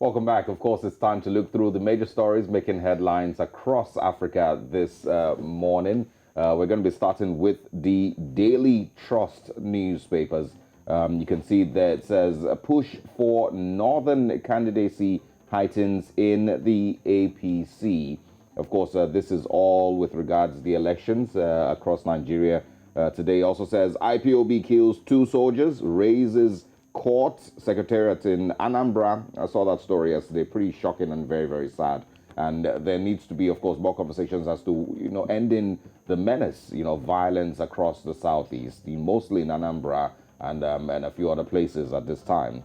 Welcome back. Of course, it's time to look through the major stories making headlines across Africa this morning. We're going to be starting with the Daily Trust newspapers. You can see that it says a push for Northern Candidacy Heightens in the APC. Of course, this is all with regards to the elections across Nigeria. Today also says IPOB kills two soldiers, raises court secretariat in Anambra. I saw that story yesterday. Pretty shocking and very, very sad. And there needs to be, of course, more conversations as to, ending the menace, violence across the southeast, mostly in Anambra and a few other places at this time.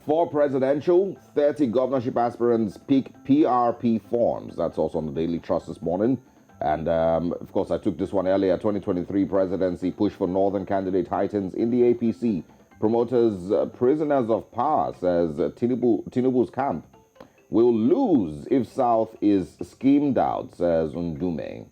For presidential, 30 governorship aspirants pick PRP forms. That's also on the Daily Trust this morning. And of course, I took this one earlier. 2023 presidency push for Northern candidate Heightens in the APC. Promoters, prisoners of power, says Tinubu's camp will lose if South is schemed out, says Ndume.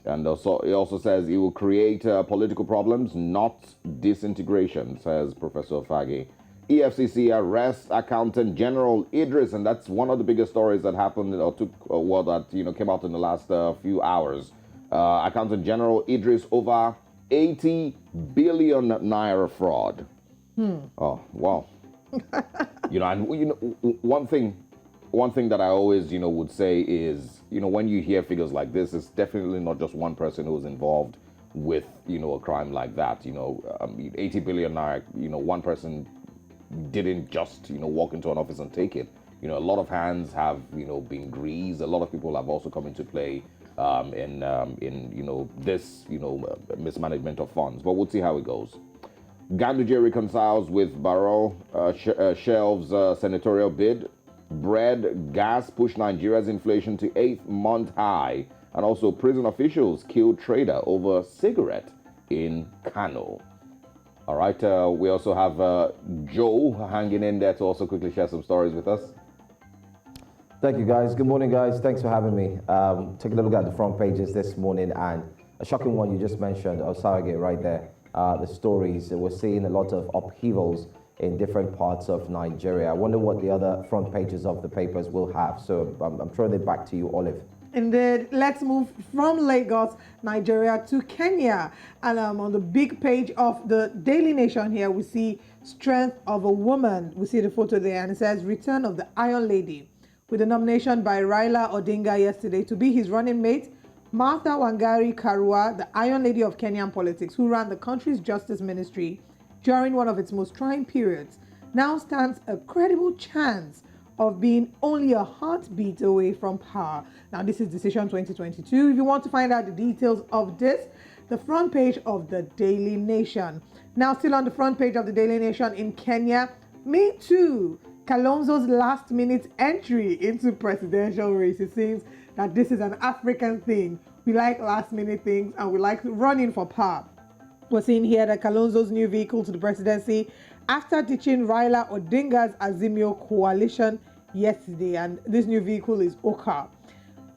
And also, it also says it will create political problems, not disintegration, says Professor Fagi. EFCC arrests Accountant General Idris, and that's one of the biggest stories that happened or came out in the last few hours. Accountant General Idris over 80 billion naira fraud. Oh, wow. One thing that I always, would say is, when you hear figures like this, it's definitely not just one person who's involved with, a crime like that. 80 billion naira, one person didn't just, walk into an office and take it. A lot of hands have, been greased. A lot of people have also come into play in this, mismanagement of funds. But we'll see how it goes. Ganduje reconciles with Barrow, shelves senatorial bid. Bread, gas push Nigeria's inflation to 8th-month high. And also prison officials killed trader over cigarette in Kano. All right, we also have Joe hanging in there to also quickly share some stories with us. Thank you, guys. Good morning, guys. Thanks for having me. Taking a look at the front pages this morning, and a shocking one you just mentioned, Osarage, right there. The stories, we're seeing a lot of upheavals in different parts of Nigeria. I wonder what the other front pages of the papers will have. So I'm throwing it back to you, Olive. Indeed. Let's move from Lagos, Nigeria to Kenya. And on the big page of the Daily Nation here, we see strength of a woman. We see the photo there, and it says return of the Iron Lady. With a nomination by Raila Odinga yesterday to be his running mate, Martha Wangari Karua, the Iron Lady of Kenyan politics, who ran the country's justice ministry during one of its most trying periods, now stands a credible chance of being only a heartbeat away from power. Now, this is Decision 2022. If you want to find out the details of this, the front page of the Daily Nation. Now, still on the front page of the Daily Nation in Kenya, Me Too, Kalonzo's last-minute entry into presidential race. It seems that this is an African thing. We like last-minute things, and we like running for power. We're seeing here that Kalonzo's new vehicle to the presidency after ditching Raila Odinga's Azimio coalition yesterday, and this new vehicle is Oka.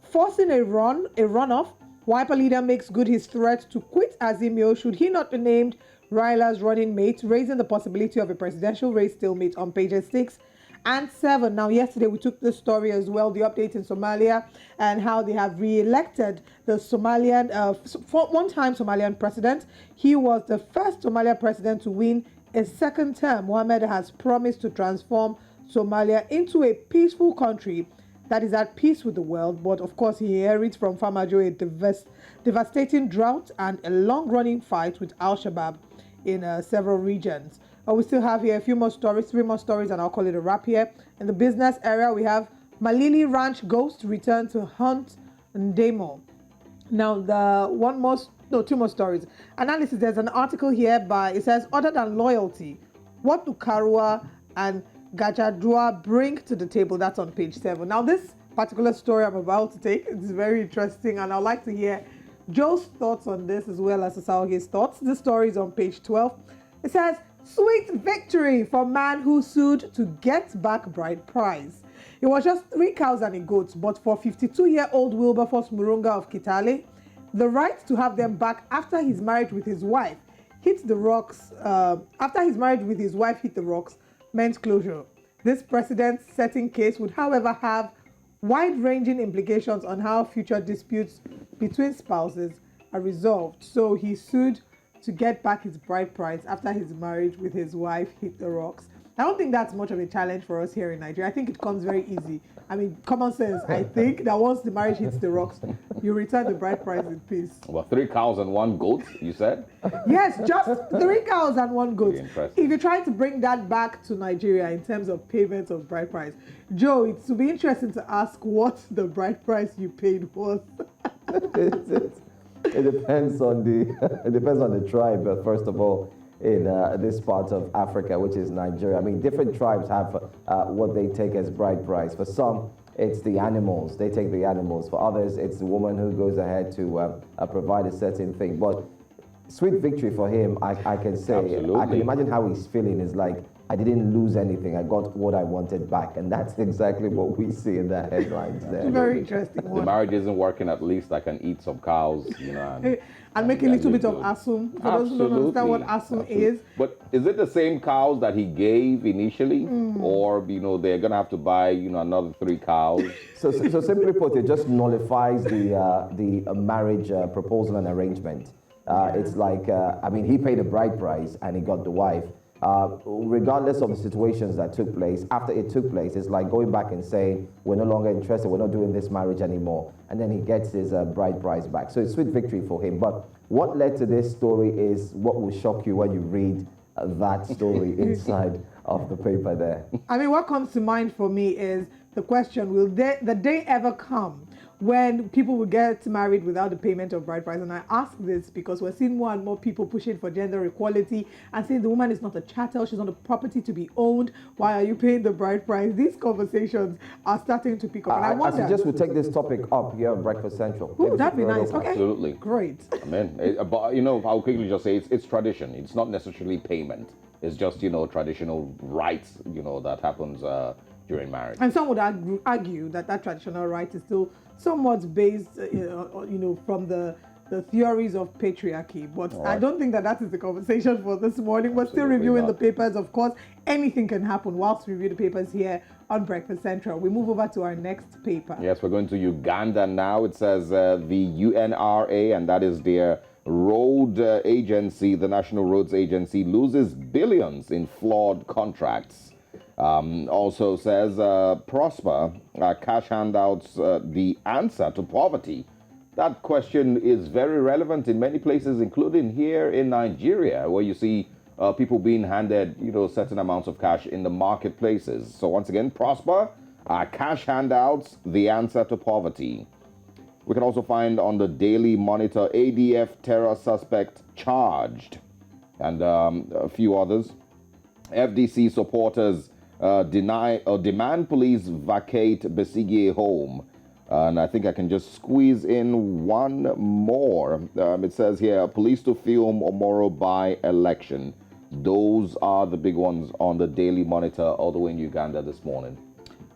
Forcing a runoff, Wiper leader makes good his threat to quit Azimio should he not be named Raila's running mate, raising the possibility of a presidential race stalemate on pages 6 and 7. Now, yesterday we took this story as well, the update in Somalia and how they have re-elected the Somalian, one-time Somalian president. He was the first Somalian president to win a second term. Mohammed has promised to transform Somalia into a peaceful country that is at peace with the world. But of course, he inherits from Famajo a devastating drought and a long-running fight with Al-Shabaab in several regions. We still have here a few more stories, 3 more stories, and I'll call it a wrap here. In the business area, we have Malili Ranch ghost return to hunt Ndemo. Now, 2 more stories. Analysis, there's an article here it says, other than loyalty, what do Karua and Gajadua bring to the table? That's on page 7. Now, this particular story I'm about to take is very interesting, and I'd like to hear Joe's thoughts on this as well as Osaoge's thoughts. This story is on page 12. It says, sweet victory for man who sued to get back bride prize. It was just 3 cows and a goat, but for 52-year-old Wilberforce Murunga of Kitale, the right to have them back after his marriage with his wife hit the rocks meant closure. This precedent-setting case would, however, have wide-ranging implications on how future disputes between spouses are resolved. So he sued to get back his bride price after his marriage with his wife hit the rocks. I don't think that's much of a challenge for us here in Nigeria. I think it comes very easy. I mean, common sense. I think that once the marriage hits the rocks, you return the bride price in peace. Well, 3 cows and 1 goat, you said? Yes, just 3 cows and 1 goat. Interesting. If you're trying to bring that back to Nigeria in terms of payment of bride price, Joe, it would be interesting to ask what the bride price you paid was. It depends on the tribe, first of all, in this part of Africa, which is Nigeria. I mean, different tribes have what they take as bride price. For some, it's the animals. They take the animals. For others, it's the woman who goes ahead to provide a certain thing. But sweet victory for him, I can say. Absolutely. I can imagine how he's feeling. It's like, I didn't lose anything. I got what I wanted back. And that's exactly what we see in the headlines there. Very interesting The one. marriage isn't working, at least I can eat some cows, you know. And make a little bit of asum. For those who don't understand what asum is. But is it the same cows that he gave initially? Or, you know, they're going to have to buy, you know, another 3 cows? So simply put, it just nullifies the marriage proposal and arrangement. It's like, I mean, he paid a bride price and he got the wife. Regardless of the situations that took place, after it took place, it's like going back and saying, we're no longer interested, we're not doing this marriage anymore. And then he gets his bride price back. So it's sweet victory for him. But what led to this story is what will shock you when you read that story inside of the paper there. I mean, what comes to mind for me is the question, will the day ever come when people will get married without the payment of bride price? And I ask this because we're seeing more and more people pushing for gender equality and saying the woman is not a chattel, she's not a property to be owned. Why are you paying the bride price? These conversations are starting to pick up. And I wonder, I suggest we take this topic up here on Breakfast Central. ooh, that'd be nice. Okay, Absolutely. great. I mean, but, you know, I'll quickly just say it's tradition. It's not necessarily payment. It's just, you know, traditional rights, you know, that happens during marriage. And some would argue that that traditional right is still somewhat based, you know, from the theories of patriarchy. But I don't think that is the conversation for this morning. We're still reviewing the papers. Of course, anything can happen whilst we review the papers here on Breakfast Central. We move over to our next paper. Yes, we're going to Uganda now. It says the UNRA, and that is their road agency, the National Roads Agency, loses billions in flawed contracts. Also says Prosper, cash handouts, the answer to poverty. That question is very relevant in many places, including here in Nigeria, where you see people being handed, you know, certain amounts of cash in the marketplaces. So once again, Prosper, cash handouts, the answer to poverty. We can also find on the Daily Monitor, ADF terror suspect charged, and a few others. FDC supporters demand police vacate Besigye home. And I think I can just squeeze in one more. It says here, police to film Omoro by-election. Those are the big ones on the Daily Monitor all the way in Uganda this morning.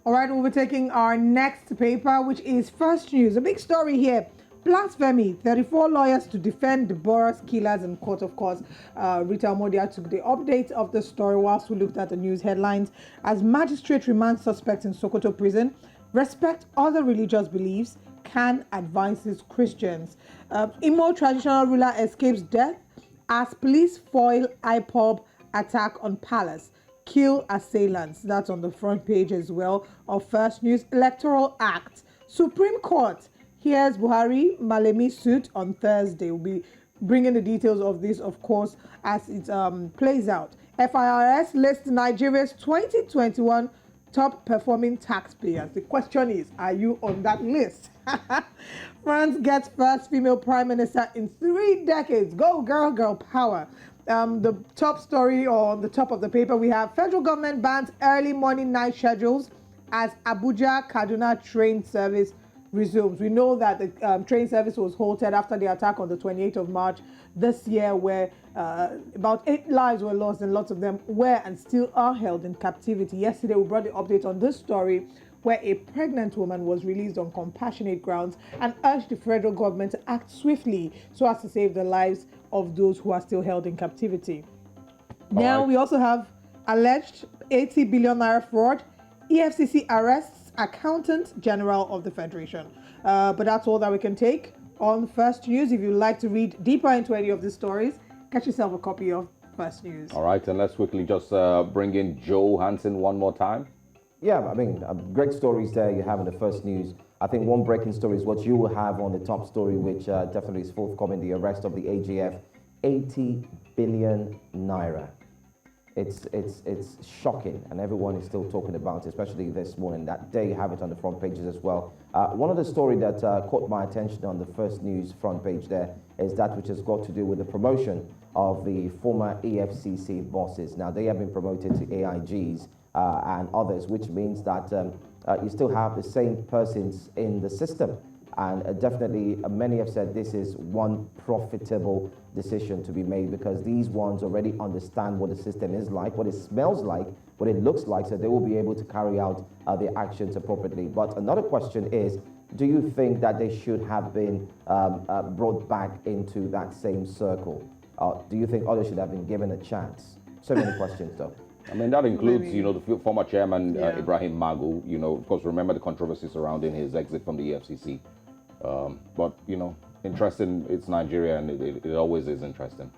All right, we'll be taking our next paper, which is First News. A big story here. Blasphemy. 34 lawyers to defend Deborah's killers in court. Of course, Rita Omodia took the update of the story whilst we looked at the news headlines. As magistrate remands suspect in Sokoto prison, respect other religious beliefs, Khan advises Christians. Imo traditional ruler escapes death as police foil IPOB attack on palace. Kill assailants. That's on the front page as well of First News. Electoral Act. Supreme Court hears Buhari Malemi suit on Thursday. We'll be bringing the details of this, of course, as it plays out. FIRS lists Nigeria's 2021 top performing taxpayers. The question is, are you on that list? France gets first female prime minister in 3 decades. Go girl, girl power. The top story on the top of the paper, we have federal government bans early morning night schedules as Abuja Kaduna train service resumes. We know that the train service was halted after the attack on the 28th of March this year, where about 8 lives were lost and lots of them were and still are held in captivity. Yesterday, we brought the update on this story where a pregnant woman was released on compassionate grounds and urged the federal government to act swiftly so as to save the lives of those who are still held in captivity. Now, we also have alleged 80 billion naira fraud. EFCC arrests Accountant General of the Federation. But that's all that we can take on First News. If you'd like to read deeper into any of these stories, get yourself a copy of First News. All right, and let's quickly just bring in Joe Hansen one more time. Yeah, I mean, great stories there you have in the First News. I think one breaking story is what you will have on the top story, which definitely is forthcoming, the arrest of the AGF. 80 billion naira. It's shocking, and everyone is still talking about it, especially this morning. That day you have it on the front pages as well. One of the story that caught my attention on the First News front page there is that which has got to do with the promotion of the former EFCC bosses. Now, they have been promoted to AIGs and others, which means that you still have the same persons in the system. And definitely, many have said this is one profitable decision to be made, because these ones already understand what the system is like, what it smells like, what it looks like, so they will be able to carry out their actions appropriately. But another question is, do you think that they should have been brought back into that same circle? Do you think others should have been given a chance? So many questions, though. I mean, that includes, Maybe. you know, the former chairman, Yeah. Ibrahim Magu. You know, of course, remember the controversy surrounding his exit from the EFCC. But, you know, interesting, it's Nigeria, and it always is interesting.